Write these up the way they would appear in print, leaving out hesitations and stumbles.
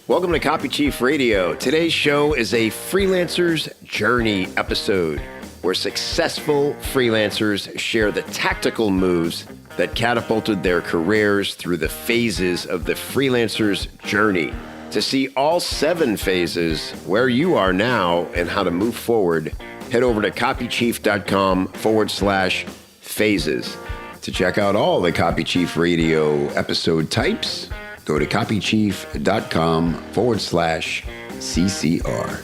Welcome to Copy Chief Radio. Today's show is a freelancer's journey episode where successful freelancers share the tactical moves that catapulted their careers through the phases of the freelancer's journey. To see all 7 phases, where you are now, and how to move forward, head over to copychief.com/phases. To check out all the Copy Chief Radio episode types, go to copychief.com/CCR.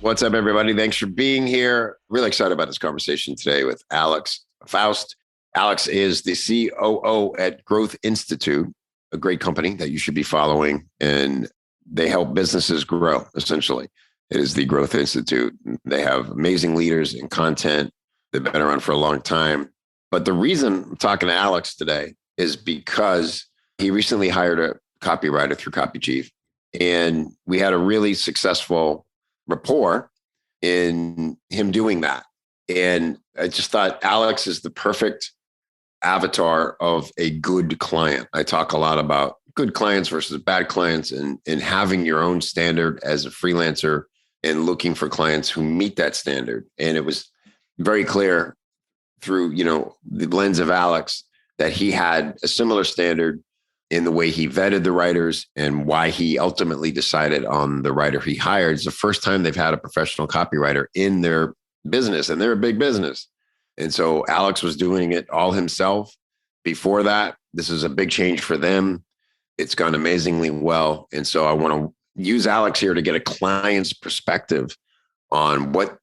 What's up, everybody? Thanks for being here. Really excited about this conversation today with Alex Faust. Alex is the COO at Growth Institute, a great company that you should be following, and they help businesses grow, essentially. It is the Growth Institute. They have amazing leaders and content. They've been around for a long time. But the reason I'm talking to Alex today is because he recently hired a copywriter through Copy Chief, and we had a really successful rapport in him doing that. And I just thought Alex is the perfect avatar of a good client. I talk a lot about good clients versus bad clients and having your own standard as a freelancer and looking for clients who meet that standard. And it was very clear through, the lens of Alex that he had a similar standard in the way he vetted the writers and why he ultimately decided on the writer he hired. It's the first time they've had a professional copywriter in their business, and they're a big business. And so Alex was doing it all himself. Before that, this is a big change for them. It's gone amazingly well. And so I want to use Alex here to get a client's perspective on what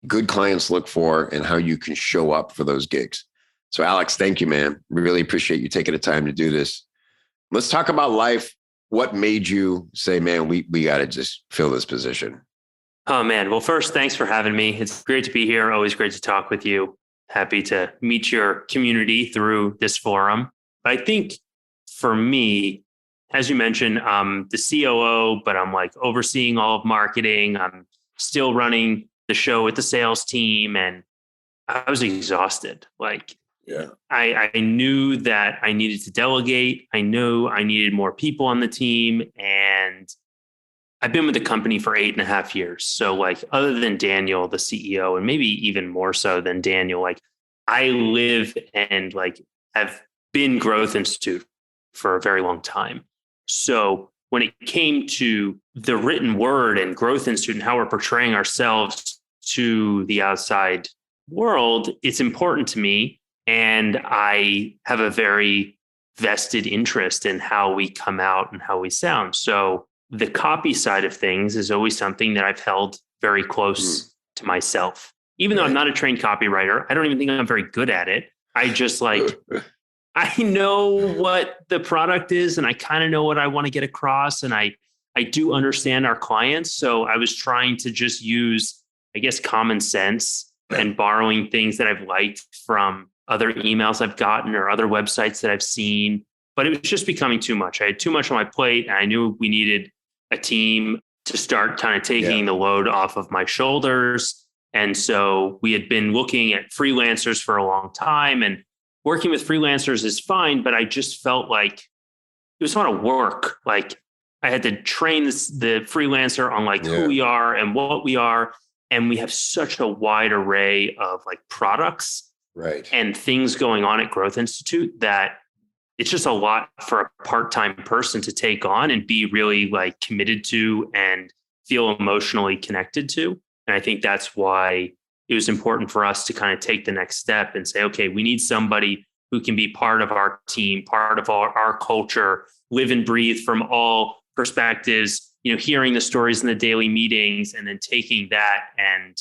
good clients look for and how you can show up for those gigs. So Alex, thank you, man. Really appreciate you taking the time to do this. Let's talk about life. What made you say, man, we got to just fill this position? Oh, man. Well, first, thanks for having me. It's great to be here. Always great to talk with you. Happy to meet your community through this forum. But I think for me, as you mentioned, I'm the COO, but I'm overseeing all of marketing. I'm still running the show with the sales team, and I was exhausted. I knew that I needed to delegate. I knew I needed more people on the team, and I've been with the company for 8.5 years. So other than Daniel, the CEO, and maybe even more so than Daniel, I live and have been Growth Institute for a very long time. So when it came to the written word and Growth Institute and how we're portraying ourselves to the outside world, it's important to me. And I have a very vested interest in how we come out and how we sound. So the copy side of things is always something that I've held very close to myself. Even though I'm not a trained copywriter, I don't even think I'm very good at it. I just I know what the product is and I kind of know what I want to get across. And I do understand our clients. So I was trying to just use, I guess, common sense and borrowing things that I've liked from other emails I've gotten or other websites that I've seen. But it was just becoming too much. I had too much on my plate, and I knew we needed a team to start kind of taking the load off of my shoulders. And so we had been looking at freelancers for a long time, and working with freelancers is fine, but I just felt like it was a lot of work. I had to train the freelancer on who we are and what we are. And we have such a wide array of products and things going on at Growth Institute that it's just a lot for a part-time person to take on and be really committed to and feel emotionally connected to. And I think that's why it was important for us to kind of take the next step and say, okay, we need somebody who can be part of our team, part of our culture, live and breathe from all perspectives, hearing the stories in the daily meetings, and then taking that and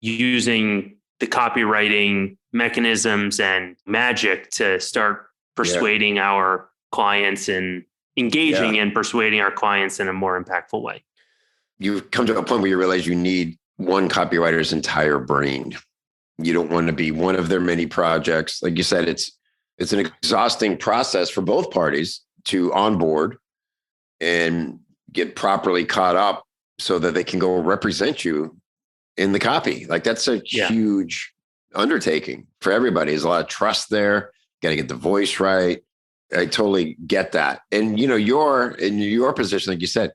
using the copywriting mechanisms and magic to start persuading our clients and engaging and persuading our clients in a more impactful way. You've come to a point where you realize you need one copywriter's entire brain. You don't want to be one of their many projects. Like you said, it's an exhausting process for both parties to onboard and get properly caught up so that they can go represent you in the copy. That's a huge undertaking for everybody. There's a lot of trust there. Got to get the voice right. I totally get that. And, you're in your position, like you said,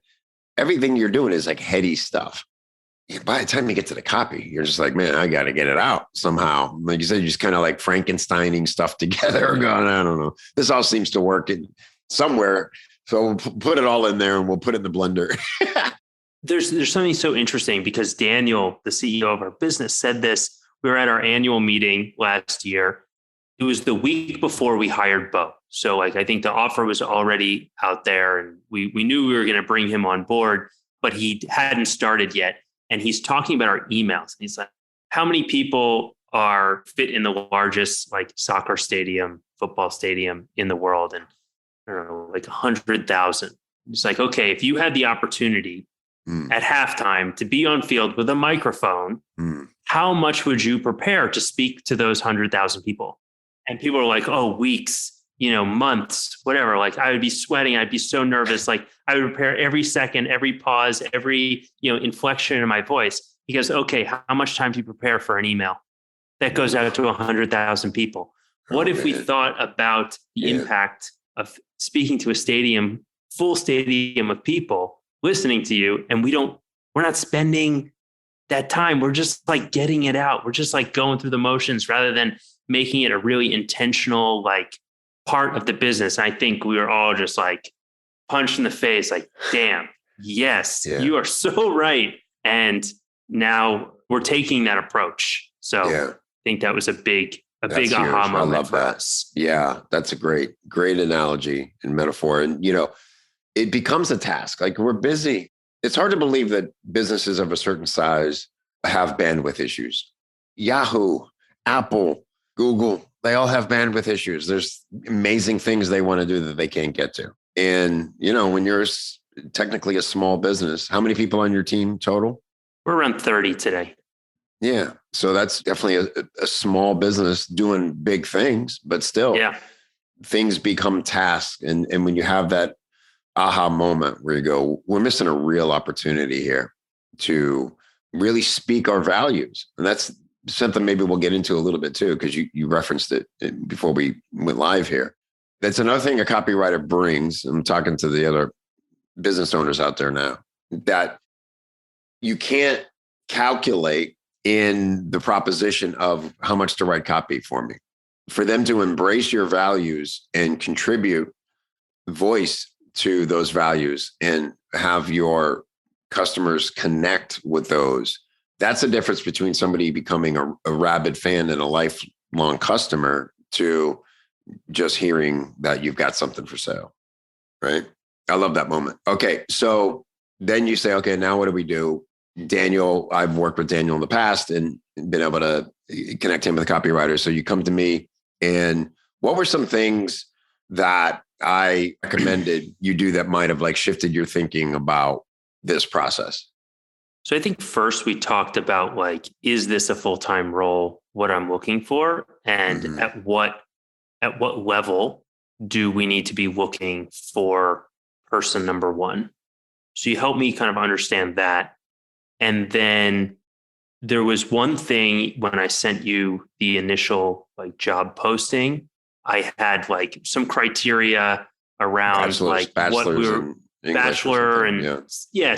everything you're doing is like heady stuff. By the time you get to the copy, you're just like, man, I got to get it out somehow. Like you said, you're just kind of like Frankensteining stuff together, going, I don't know. This all seems to work somewhere. So we'll put it all in there and we'll put it in the blender. There's something so interesting because Daniel, the CEO of our business, said this. We were at our annual meeting last year. It was the week before we hired Beau. So I think the offer was already out there and we knew we were going to bring him on board, but he hadn't started yet. And he's talking about our emails. He's like, how many people are fit in the largest soccer stadium, football stadium in the world? And I don't know, 100,000. It's like, okay, if you had the opportunity at halftime to be on field with a microphone, how much would you prepare to speak to those 100,000 people? And people are like, oh, weeks, months, whatever. I would be sweating. I'd be so nervous. I would prepare every second, every pause, every, inflection in my voice. He goes, okay, how much time do you prepare for an email that goes out to 100,000 people? What if we thought about the impact of speaking to a stadium, full stadium of people listening to you, and we're not spending that time. We're just getting it out. We're just going through the motions rather than making it a really intentional, part of the business. And I think we were all just punched in the face, damn, yes, you are so right. And now we're taking that approach. So I think that was a big aha moment for us. Yeah, that's a great analogy and metaphor. And, it becomes a task. We're busy. It's hard to believe that businesses of a certain size have bandwidth issues. Yahoo, Apple, Google, they all have bandwidth issues. There's amazing things they want to do that they can't get to. And, when you're technically a small business, how many people on your team total? We're around 30 today. Yeah. So that's definitely a small business doing big things, but still things become tasks. And when you have that aha moment where you go, we're missing a real opportunity here to really speak our values. And that's something maybe we'll get into a little bit too, because you referenced it before we went live here. That's another thing a copywriter brings. I'm talking to the other business owners out there now, that you can't calculate in the proposition of how much to write copy for me. For them to embrace your values and contribute voice to those values and have your customers connect with those, that's the difference between somebody becoming a rabid fan and a lifelong customer to just hearing that you've got something for sale, right? I love that moment. Okay, so then you say, okay, now what do we do? Daniel, I've worked with Daniel in the past and been able to connect him with a copywriter. So you come to me, and what were some things that I recommended you do that might have shifted your thinking about this process? So I think first we talked about is this a full-time role, what I'm looking for, and at what level do we need to be looking for person number one? So you helped me kind of understand that. And then there was one thing when I sent you the initial job posting, I had some criteria around what we were bachelor and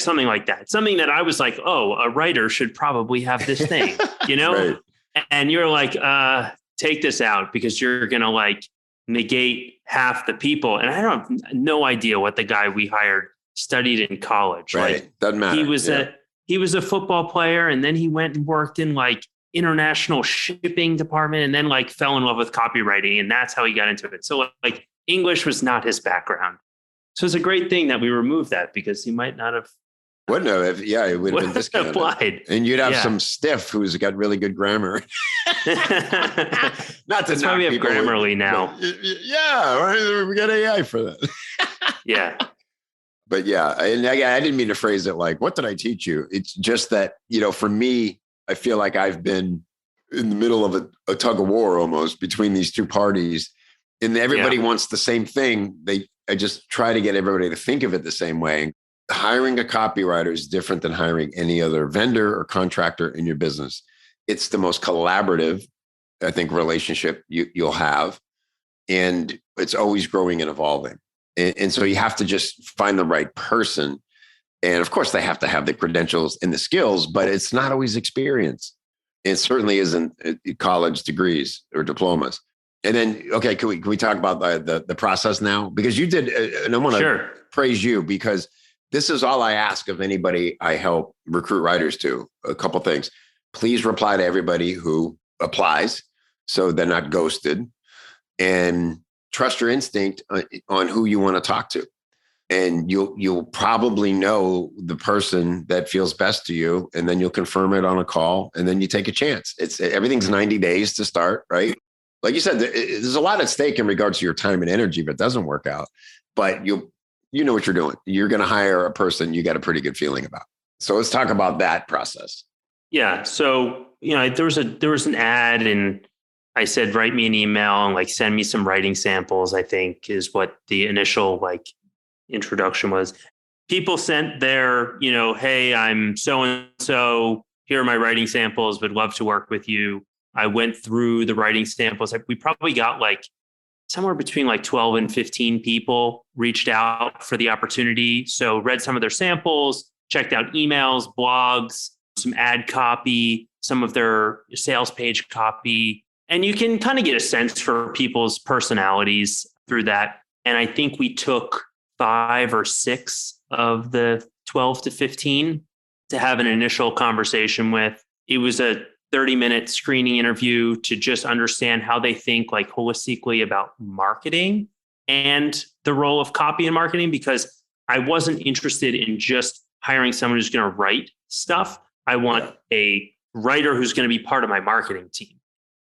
something like that. Something that I was oh, a writer should probably have this thing, right. And you're take this out because you're going to negate half the people. And I have no idea what the guy we hired studied in college. Right. Doesn't matter. He was a football player, and then he went and worked in international shipping department, and then fell in love with copywriting, and that's how he got into it. So English was not his background. So it's a great thing that we removed that, because he might not have. Wouldn't have. Yeah, it would have been discounted. Applied. And you'd have some stiff who's got really good grammar. Not to that's why we have Grammarly now. Yeah, right. We got AI for that. Yeah. But yeah, and I didn't mean to phrase it what did I teach you? It's just that, for me, I feel like I've been in the middle of a tug of war almost between these two parties, and everybody wants the same thing. I just try to get everybody to think of it the same way. Hiring a copywriter is different than hiring any other vendor or contractor in your business. It's the most collaborative, I think, relationship you'll have. and it's always growing and evolving. And so you have to just find the right person. And of course, they have to have the credentials and the skills, but it's not always experience. It certainly isn't college degrees or diplomas. And then, okay, can we talk about the process now? Because you did, and I want to praise you, because this is all I ask of anybody I help recruit writers to. A couple things. Please reply to everybody who applies so they're not ghosted, and trust your instinct on who you want to talk to. And you'll probably know the person that feels best to you, and then you'll confirm it on a call, and then you take a chance. Everything's 90 days to start, right? Like you said, there's a lot at stake in regards to your time and energy if it doesn't work out. But you know what you're doing. You're going to hire a person you got a pretty good feeling about. So let's talk about that process. Yeah. So there was an ad, and I said, write me an email and like send me some writing samples, I think is what the initial like introduction was. People sent their, hey, I'm so-and-so, here are my writing samples, would love to work with you. I went through the writing samples. We probably got like somewhere between like 12 and 15 people reached out for the opportunity. So read some of their samples, checked out emails, blogs, some ad copy, some of their sales page copy. And you can kind of get a sense for people's personalities through that. And I think we took 5 or 6 of the 12 to 15 to have an initial conversation with. It was a 30-minute screening interview to just understand how they think like holistically about marketing and the role of copy and marketing, because I wasn't interested in just hiring someone who's going to write stuff. I want a writer who's going to be part of my marketing team,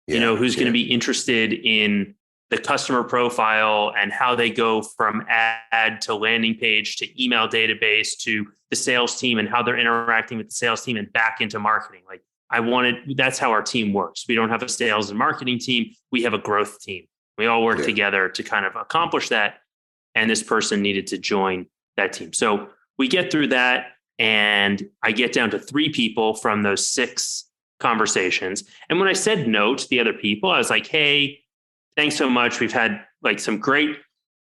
who's going to be interested in the customer profile and how they go from ad to landing page to email database to the sales team and how they're interacting with the sales team and back into marketing. Like that's how our team works. We don't have a sales and marketing team. We have a growth team. We all work together to kind of accomplish that. And this person needed to join that team. So we get through that, and I get down to 3 people from those 6 conversations. And when I said no to the other people, I was like, hey, thanks so much. We've had like some great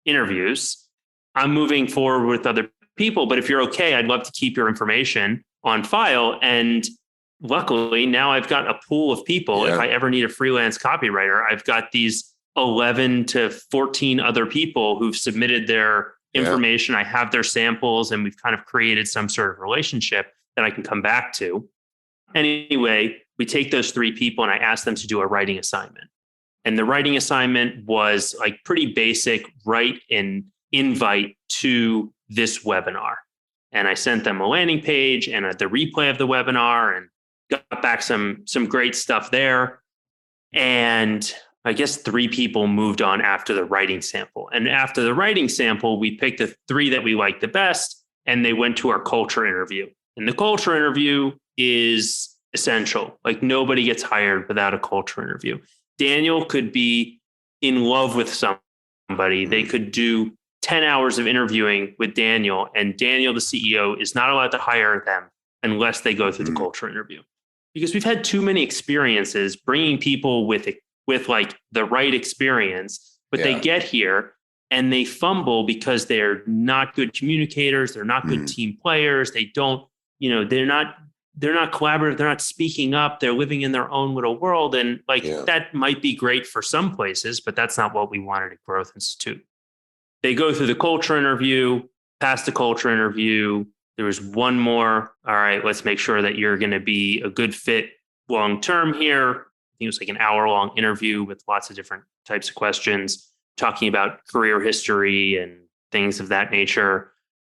interviews. I'm moving forward with other people, but if you're okay, I'd love to keep your information on file. And luckily now I've got a pool of people. If I ever need a freelance copywriter, I've got these 11 to 14 other people who've submitted their information. I have their samples, and we've kind of created some sort of relationship that I can come back to. Anyway, we take those 3 people and I ask them to do a writing assignment. And the writing assignment was like pretty basic, write an invite to this webinar. And I sent them a landing page and the replay of the webinar, and got back some great stuff there. And I guess 3 people moved on after the writing sample. And after the writing sample, we picked the 3 that we liked the best, and they went to our culture interview. And the culture interview is essential. Like nobody gets hired without a culture interview. Daniel could be in love with somebody. They could do 10 hours of interviewing with Daniel, and Daniel, the CEO, is not allowed to hire them unless they go through the culture interview. Because we've had too many experiences bringing people with like the right experience, but they get here and they fumble because they're not good communicators. They're not good team players. They don't, they're not collaborative. They're not speaking up. They're living in their own little world. And that might be great for some places, but that's not what we wanted at Growth Institute. They go through the culture interview, pass the culture interview. There was one more. All right, let's make sure that you're going to be a good fit long-term here. I think it was like an hour-long interview with lots of different types of questions, talking about career history and things of that nature.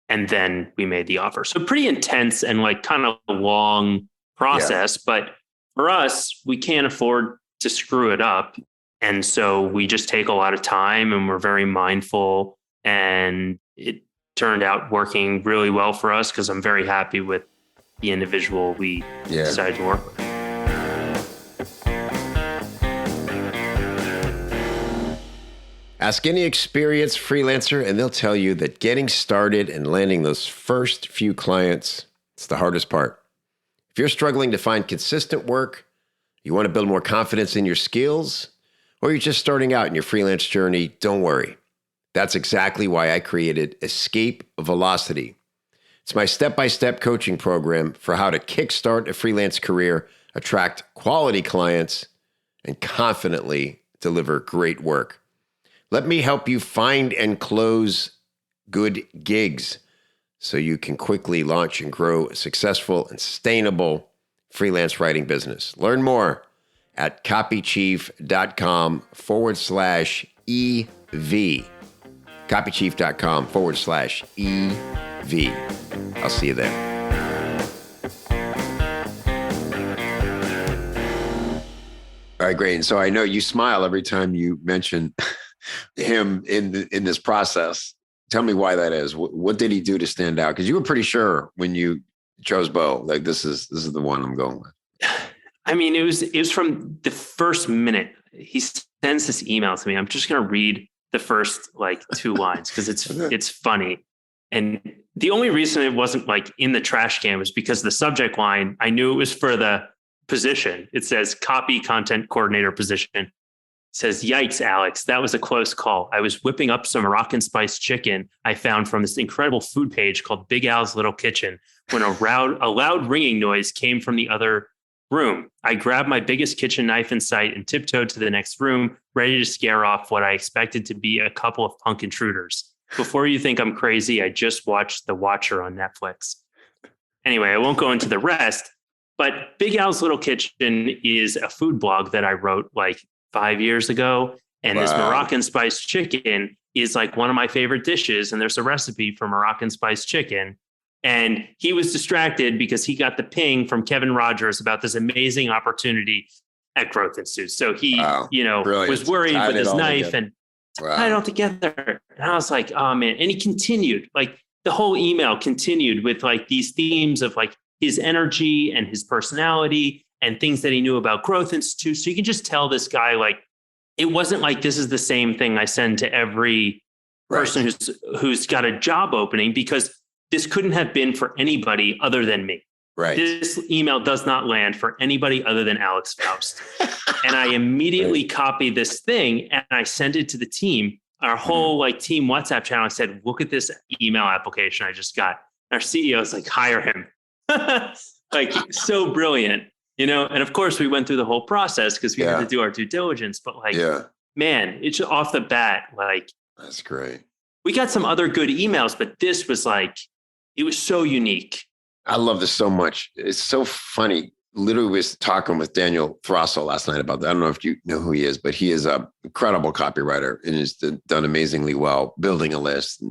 And then we made the offer. So pretty intense and like kind of a long process. But for us, we can't afford to screw it up. And so we just take a lot of time, and we're very mindful. And it turned out working really well for us, because I'm very happy with the individual we decided to work with. Ask any experienced freelancer, and they'll tell you that getting started and landing those first few clients, it's the hardest part. If you're struggling to find consistent work, you want to build more confidence in your skills, or you're just starting out in your freelance journey, don't worry. That's exactly why I created Escape Velocity. It's my step-by-step coaching program for how to kickstart a freelance career, attract quality clients, and confidently deliver great work. Let me help you find and close good gigs so you can quickly launch and grow a successful and sustainable freelance writing business. Learn more at copychief.com/EV. copychief.com/EV. I'll see you there. All right, great. And so I know you smile every time you mention him in this process. Tell me why that is. What did he do to stand out? Because you were pretty sure when you chose Beau, like this is the one I'm going with. I mean, it was from the first minute. He sends this email to me. I'm just going to read the first like 2 lines because it's funny. And the only reason it wasn't like in the trash can was because the subject line, I knew it was for the position. It says copy content coordinator position. It says, yikes, Alex, that was a close call. I was whipping up some Moroccan spiced chicken I found from this incredible food page called Big Al's Little Kitchen when a loud ringing noise came from the other room. I grabbed my biggest kitchen knife in sight and tiptoed to the next room, ready to scare off what I expected to be a couple of punk intruders. Before you think I'm crazy, I just watched The Watcher on Netflix. Anyway, I won't go into the rest, but Big Al's Little Kitchen is a food blog that I wrote like 5 years ago. And This Moroccan spiced chicken is like one of my favorite dishes. And there's a recipe for Moroccan spiced chicken. And he was distracted because he got the ping from Kevin Rogers about this amazing opportunity at Growth Institute. So he, was worried with his knife and tied it all together. And I was like, oh man. And he continued, like the whole email continued with like these themes of like his energy and his personality and things that he knew about Growth Institute. So you can just tell this guy, like, it wasn't like this is the same thing I send to every person who's got a job opening, because this couldn't have been for anybody other than me. Right. This email does not land for anybody other than Alex Faust. And I immediately copied this thing and I sent it to the team, our whole like team WhatsApp channel. I said, look at this email application I just got. Our CEO is like, hire him. Like, so brilliant, And of course we went through the whole process because we had to do our due diligence, but like, man, it's off the bat. Like, that's great. We got some other good emails, but this was like, it was so unique. I love this so much. It's so funny. Literally was talking with Daniel Throssell last night about that. I don't know if you know who he is, but he is an incredible copywriter and has done amazingly well building a list,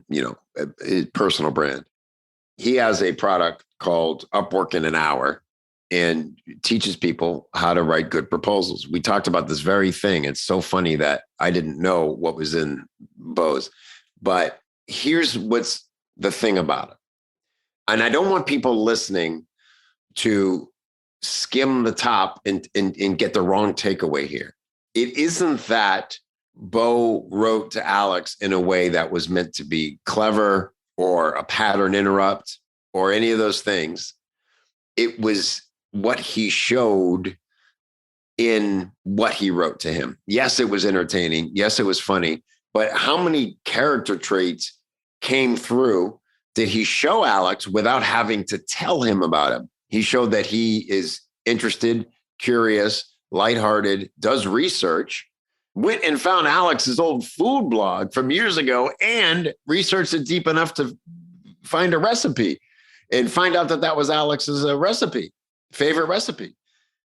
his personal brand. He has a product called Upwork in an Hour and teaches people how to write good proposals. We talked about this very thing. It's so funny that I didn't know what was in Beau's, but here's what's the thing about it. And I don't want people listening to skim the top and get the wrong takeaway here. It isn't that Beau wrote to Alex in a way that was meant to be clever or a pattern interrupt or any of those things. It was what he showed in what he wrote to him. Yes, it was entertaining. Yes, it was funny. But how many character traits came through did he show Alex without having to tell him about him? He showed that he is interested, curious, lighthearted, does research, went and found Alex's old food blog from years ago and researched it deep enough to find a recipe and find out that was Alex's favorite recipe.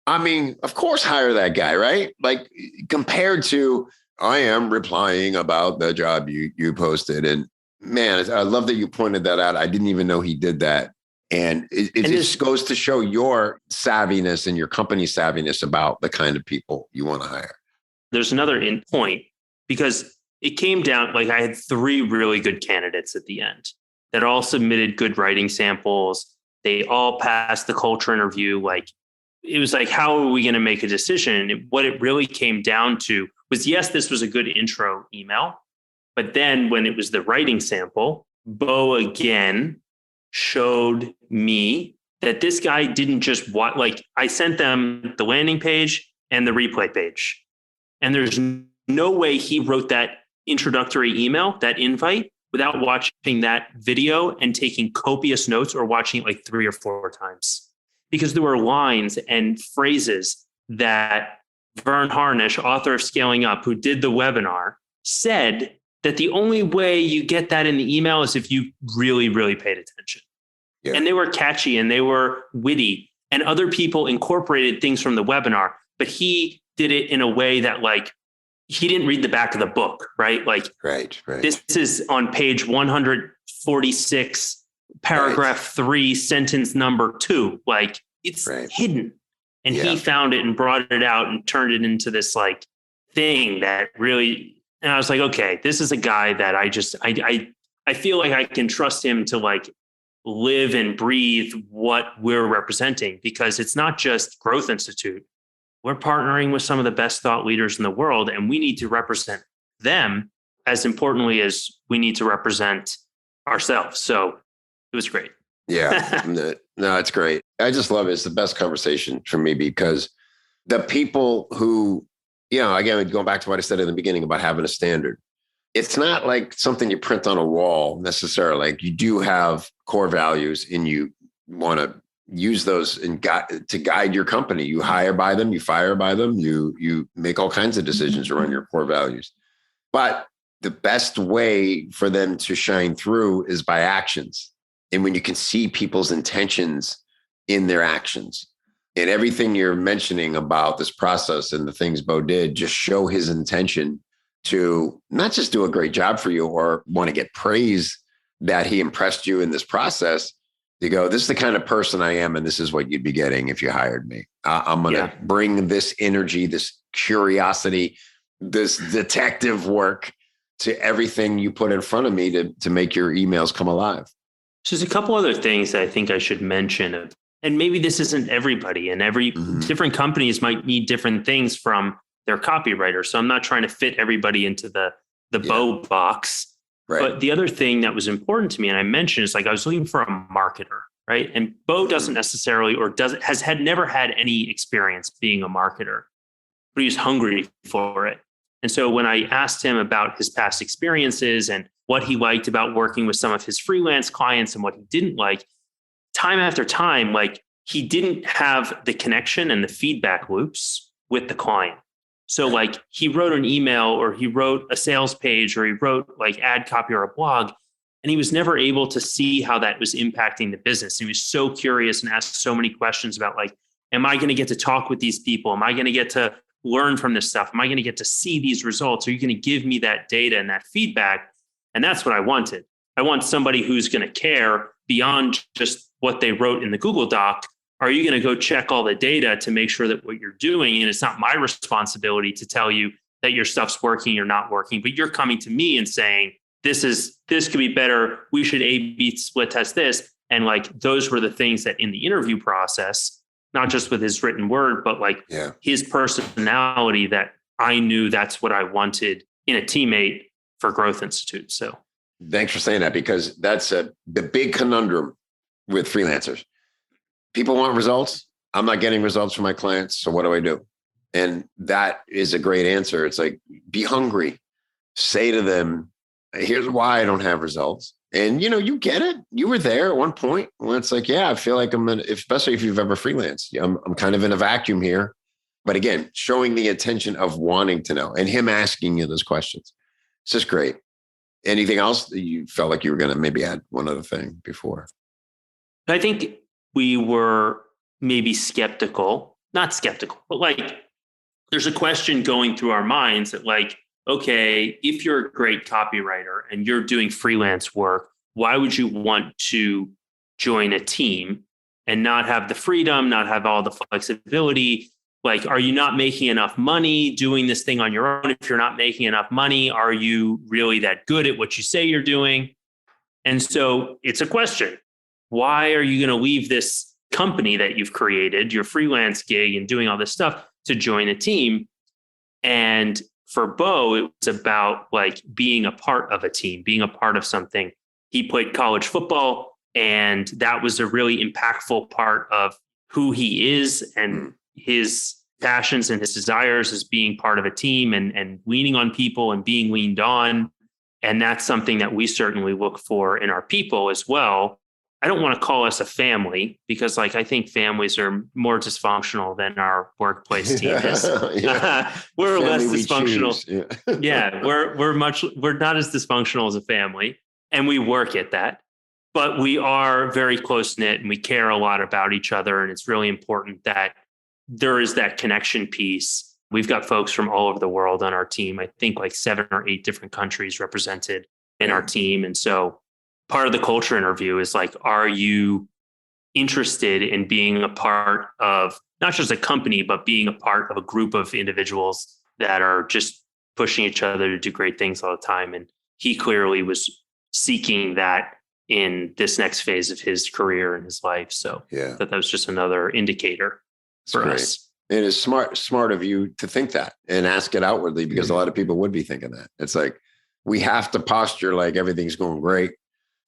I mean, of course, hire that guy, right? Like compared to I am replying about the job you posted. And man, I love that you pointed that out. I didn't even know he did that. And it just goes to show your savviness and your company savviness about the kind of people you want to hire. There's another in point because it came down, like I had 3 really good candidates at the end that all submitted good writing samples. They all passed the culture interview. Like it was like, how are we going to make a decision? And what it really came down to was, yes, this was a good intro email. But then when it was the writing sample, Beau again showed me that this guy didn't just I sent them the landing page and the replay page. And there's no way he wrote that introductory email, that invite, without watching that video and taking copious notes or watching it like 3 or 4 times. Because there were lines and phrases that Vern Harnish, author of Scaling Up, who did the webinar, said that the only way you get that in the email is if you really, really paid attention. Yeah. And they were catchy and they were witty, and other people incorporated things from the webinar, but he did it in a way that like, he didn't read the back of the book, right? Like, right. This is on page 146, paragraph 3, sentence number 2. Like, it's hidden. And he found it and brought it out and turned it into this like thing that really, and I was like, okay, this is a guy that I feel like I can trust him to like live and breathe what we're representing, because it's not just Growth Institute. We're partnering with some of the best thought leaders in the world, and we need to represent them as importantly as we need to represent ourselves. So it was great. Yeah, no, it's great. I just love it. It's the best conversation for me, because the people who, again, going back to what I said in the beginning about having a standard, it's not like something you print on a wall necessarily. Like, you do have core values and you want to use those to guide your company. You hire by them, you fire by them, you make all kinds of decisions around your core values. But the best way for them to shine through is by actions. And when you can see people's intentions in their actions, and everything you're mentioning about this process and the things Beau did just show his intention to not just do a great job for you or want to get praise that he impressed you in this process. You go, this is the kind of person I am, and this is what you'd be getting if you hired me. I'm going to bring this energy, this curiosity, this detective work to everything you put in front of me to make your emails come alive. So there's a couple other things that I think I should mention. And maybe this isn't everybody, and every different companies might need different things from their copywriter. So I'm not trying to fit everybody into the Beau box. Right. But the other thing that was important to me, and I mentioned, is like I was looking for a marketer, right? And Beau doesn't necessarily, or never had any experience being a marketer, but he was hungry for it. And so when I asked him about his past experiences and what he liked about working with some of his freelance clients and what he didn't like, time after time, like, he didn't have the connection and the feedback loops with the client. So like, he wrote an email or he wrote a sales page or he wrote like ad copy or a blog, and he was never able to see how that was impacting the business. He was so curious and asked so many questions about like, am I going to get to talk with these people? Am I going to get to learn from this stuff? Am I going to get to see these results? Are you going to give me that data and that feedback? And that's what I wanted. I want somebody who's going to care beyond just what they wrote in the Google Doc. Are you going to go check all the data to make sure that what you're doing, and it's not my responsibility to tell you that your stuff's working or not working, but you're coming to me and saying, this could be better. We should A/B split test this. And like, those were the things that in the interview process, not just with his written word, but like his personality, that I knew that's what I wanted in a teammate for Growth Institute. So thanks for saying that, because that's the big conundrum with freelancers. People want results. I'm not getting results from my clients. So what do I do? And that is a great answer. It's like, be hungry. Say to them, here's why I don't have results. And, you get it. You were there at one point when it's like, I feel like especially if you've ever freelanced, I'm kind of in a vacuum here. But again, showing the intention of wanting to know and him asking you those questions. It's just great. Anything else that you felt like you were going to maybe add one other thing before? I think we were maybe not skeptical, but like, there's a question going through our minds that like, okay, if you're a great copywriter and you're doing freelance work, why would you want to join a team and not have the freedom, not have all the flexibility? Like, are you not making enough money doing this thing on your own? If you're not making enough money, are you really that good at what you say you're doing? And so it's a question. Why are you going to leave this company that you've created, your freelance gig and doing all this stuff, to join a team? And for Beau, it was about like being a part of a team, being a part of something. He played college football, and that was a really impactful part of who he is and his passions and his desires is being part of a team and leaning on people and being leaned on. And that's something that we certainly look for in our people as well. I don't want to call us a family because I think families are more dysfunctional than our workplace team is. We're less dysfunctional. Yeah, we're not as dysfunctional as a family, and we work at that. But we are very close knit and we care a lot about each other. And it's really important that there is that connection piece. We've got folks from all over the world on our team. I think 7 or 8 different countries represented in our team. And so part of the culture interview is are you interested in being a part of not just a company, but being a part of a group of individuals that are just pushing each other to do great things all the time? And he clearly was seeking that in this next phase of his career and his life. So that was just another indicator for us. It is smart of you to think that and ask it outwardly, because a lot of people would be thinking that. It's we have to posture like everything's going great.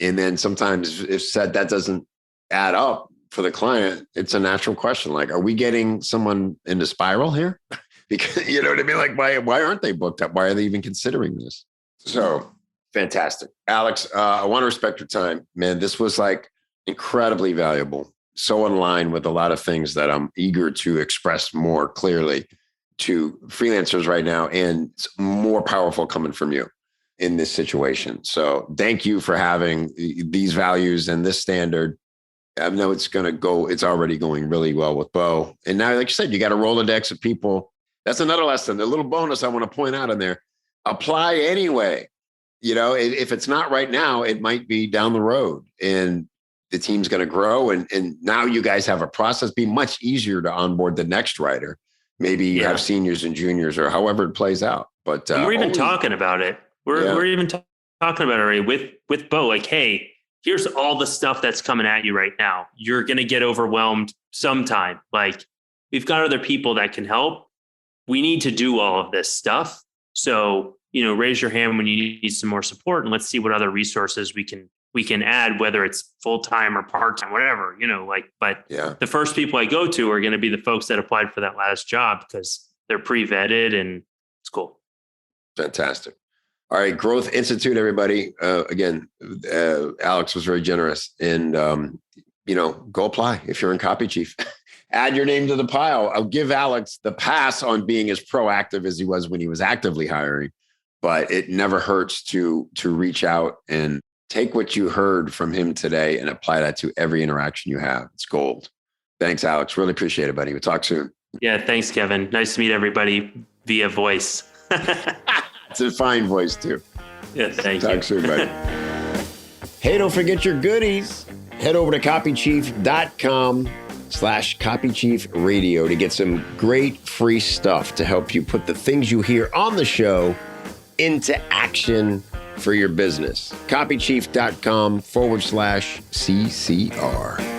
And then sometimes if that doesn't add up for the client, it's a natural question. Are we getting someone in the spiral here? Because you know what I mean? Why aren't they booked up? Why are they even considering this? So fantastic. Alex, I want to respect your time, man. This was incredibly valuable. So in line with a lot of things that I'm eager to express more clearly to freelancers right now, and it's more powerful coming from you in this situation. So thank you for having these values and this standard. I know it's already going really well with Beau. And now, like you said, you got a Rolodex of people. That's another lesson, a little bonus I want to point out in there. Apply anyway. If it's not right now, it might be down the road. And the team's going to grow. And now you guys have a process. Be much easier to onboard the next writer. Maybe you have seniors and juniors or however it plays out. But we're even talking about it. We're even talking about it already with Beau. Hey, here's all the stuff that's coming at you right now. You're going to get overwhelmed sometime. We've got other people that can help. We need to do all of this stuff. So, raise your hand when you need some more support, and let's see what other resources we can add, whether it's full-time or part-time, whatever, but the first people I go to are going to be the folks that applied for that last job because they're pre-vetted and it's cool. Fantastic. All right. Growth Institute, everybody. Again, Alex was very generous, and, go apply if you're in Copy Chief. Add your name to the pile. I'll give Alex the pass on being as proactive as he was when he was actively hiring, but it never hurts to reach out and take what you heard from him today and apply that to every interaction you have. It's gold. Thanks, Alex. Really appreciate it, buddy. We'll talk soon. Yeah, thanks, Kevin. Nice to meet everybody via voice. It's a fine voice, too. Yeah, thank you. Talk soon, buddy. Hey, don't forget your goodies. Head over to copychief.com/copychiefradio to get some great free stuff to help you put the things you hear on the show into action for your business. Copychief.com/CCR.